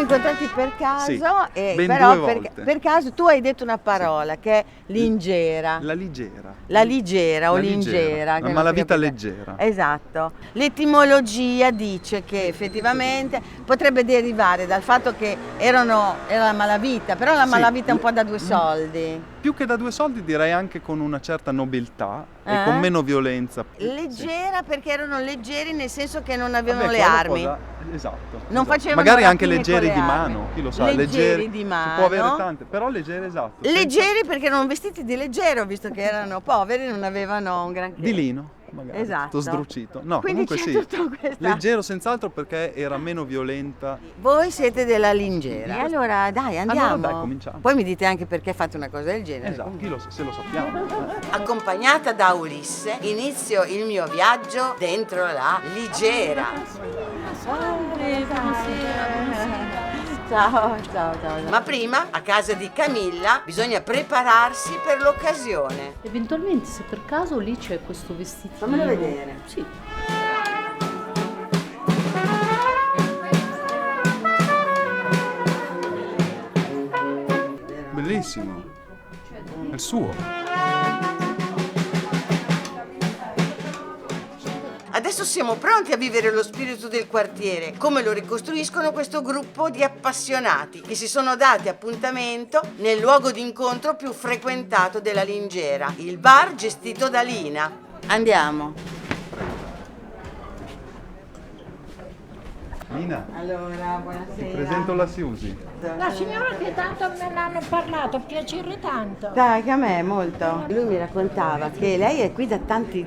incontrati per caso, Sì, e ben però due volte. per caso tu hai detto una parola che è lingera. La ligera. La ligera o La lingera. La che non si malavita capisce. leggera. Esatto. L'etimologia dice che effettivamente potrebbe derivare dal fatto che era la malavita, però la Sì, malavita è un po' da due soldi. Più che da due soldi direi anche con una certa nobiltà e con meno violenza. Leggera perché erano leggeri nel senso che non Sì. avevano Vabbè, le quello armi. Esatto. Non esatto. facevano Magari anche rapine con leggeri le di armi. mano, chi lo sa. Leggeri di Si mano. può avere tante, però leggeri, esatto. Leggeri perché erano vestiti di leggero, visto che erano poveri e non avevano un granché. Di lino, magari. Esatto. Tutto sdrucito. No, Quindi comunque c'è sì. tutto questo. Leggero senz'altro perché era meno violenta. Voi siete della lingera. E allora dai, andiamo. Allora dai, cominciamo. Poi mi dite anche perché fate una cosa del genere. Esatto, se lo sappiamo. Accompagnata da Ulisse, inizio il mio viaggio dentro la Ligera. Ciao. Ma prima, a casa di Camilla, bisogna prepararsi per l'occasione. Eventualmente, se per caso lì c'è questo vestitino. Fammelo vedere. Sì. Bellissimo. È il suo. Adesso siamo pronti a vivere lo spirito del quartiere, come lo ricostruiscono questo gruppo di appassionati che si sono dati appuntamento nel luogo d'incontro più frequentato della Lingera, il bar gestito da Lina. Andiamo. Lina, Allora, ti buonasera. presento la Siusi. La signora che tanto me l'hanno parlato, piacere tanto. Dai, che a me molto. Lui mi raccontava che lei è qui da tanti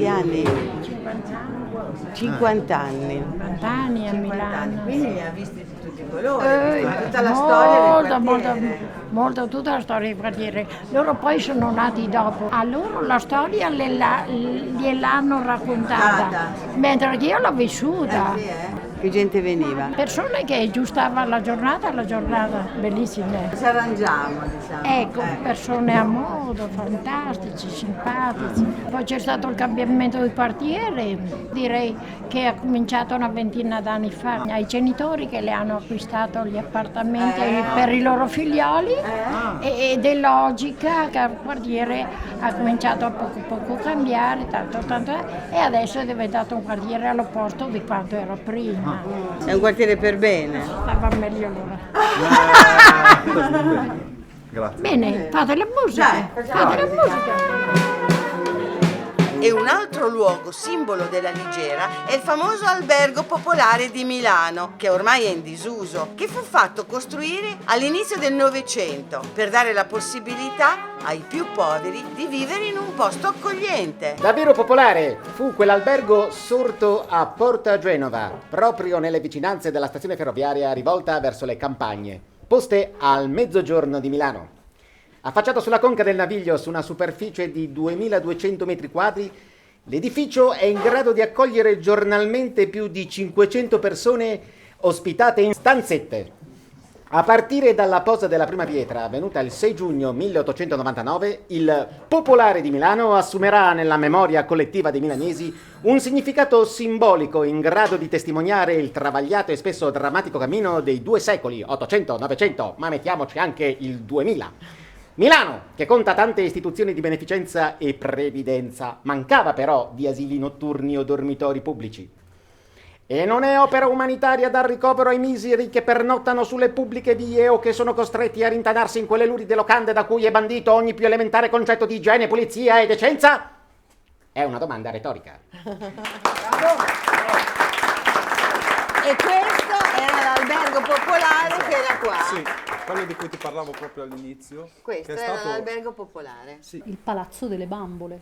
anni. 50 anni. 50 anni. 50 anni a 50 anni, Milano. quindi li ha visti di tutti i colori, tutta la storia del quartiere. Molto, tutta la storia del quartiere. Loro poi sono nati dopo. A loro la storia gliel'hanno raccontata, mentre io l'ho vissuta. Sì, eh? Che gente veniva? Persone che aggiustavano la giornata, bellissime. Ci arrangiamo, diciamo. Ecco, persone a modo, fantastici, simpatici. Poi c'è stato il cambiamento di quartiere, direi che ha cominciato una ventina d'anni fa. Ai genitori che le hanno acquistato gli appartamenti per i loro figlioli ed è logica che il quartiere ha cominciato a poco cambiare, tanto, e adesso è diventato un quartiere all'opposto di quanto era prima. È un quartiere per bene. Stava meglio allora. Grazie. Bene, fate la musica. Fate la musica. E un altro luogo simbolo della Ligera è il famoso albergo popolare di Milano, che ormai è in disuso, che fu fatto costruire all'inizio del Novecento per dare la possibilità ai più poveri di vivere in un posto accogliente. Davvero popolare fu quell'albergo sorto a Porta Genova, proprio nelle vicinanze della stazione ferroviaria rivolta verso le campagne, poste al mezzogiorno di Milano. Affacciato sulla conca del Naviglio su una superficie di 2200 metri quadri, l'edificio è in grado di accogliere giornalmente più di 500 persone ospitate in stanzette. A partire dalla posa della prima pietra, avvenuta il 6 giugno 1899, il Popolare di Milano assumerà nella memoria collettiva dei milanesi un significato simbolico in grado di testimoniare il travagliato e spesso drammatico cammino dei 2 secoli, 800, 900, ma mettiamoci anche il 2000. Milano, che conta tante istituzioni di beneficenza e previdenza, mancava però di asili notturni o dormitori pubblici. E non è opera umanitaria dar ricovero ai miseri che pernottano sulle pubbliche vie o che sono costretti a rintanarsi in quelle luride locande da cui è bandito ogni più elementare concetto di igiene, pulizia e decenza? È una domanda retorica. E questo era l'albergo popolare che era qua. Sì, quello di cui ti parlavo proprio all'inizio. Questo che è era stato... l'albergo popolare. Sì. Il Palazzo delle Bambole,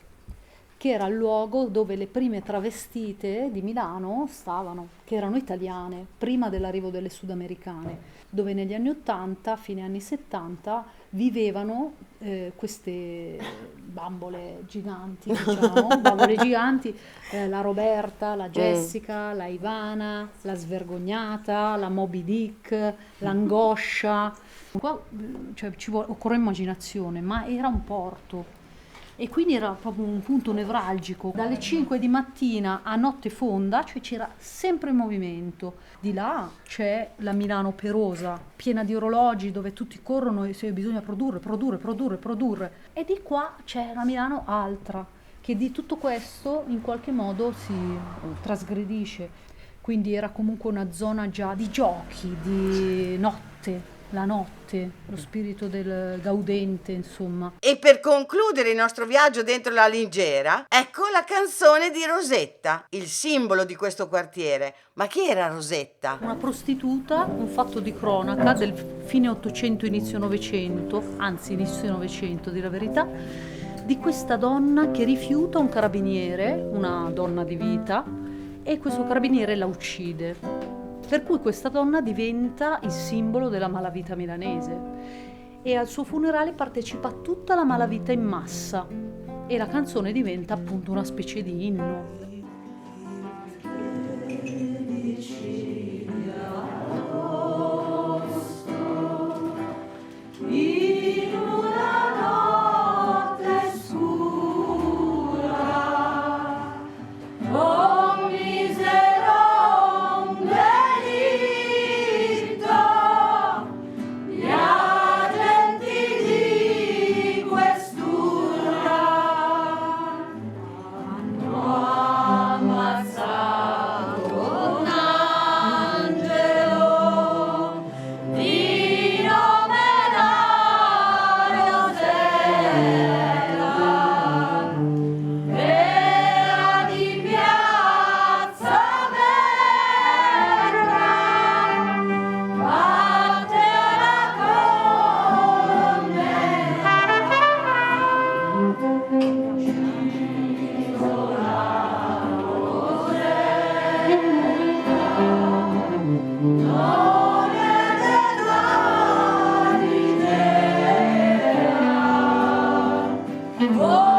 che era il luogo dove le prime travestite di Milano stavano, che erano italiane, prima dell'arrivo delle sudamericane, dove negli anni 80, fine anni 70, vivevano queste bambole giganti, diciamo, bambole giganti, la Roberta, la Jessica, la Ivana, la Svergognata, la Moby Dick, l'Angoscia. Qua occorre immaginazione, ma era un porto. E quindi era proprio un punto nevralgico. Dalle 5 di mattina a notte fonda, cioè c'era sempre movimento. Di là c'è la Milano perosa, piena di orologi dove tutti corrono e bisogna produrre. E di qua c'è la Milano altra, che di tutto questo in qualche modo si trasgredisce. Quindi era comunque una zona già di giochi, di notte. La notte, lo spirito del gaudente, insomma. E per concludere il nostro viaggio dentro la Lingera, ecco la canzone di Rosetta, il simbolo di questo quartiere. Ma chi era Rosetta? Una prostituta, un fatto di cronaca del fine 800, inizio 900, anzi inizio 900, di la verità, di questa donna che rifiuta un carabiniere, una donna di vita, e questo carabiniere la uccide. Per cui questa donna diventa il simbolo della malavita milanese e al suo funerale partecipa tutta la malavita in massa e la canzone diventa appunto una specie di inno. Oh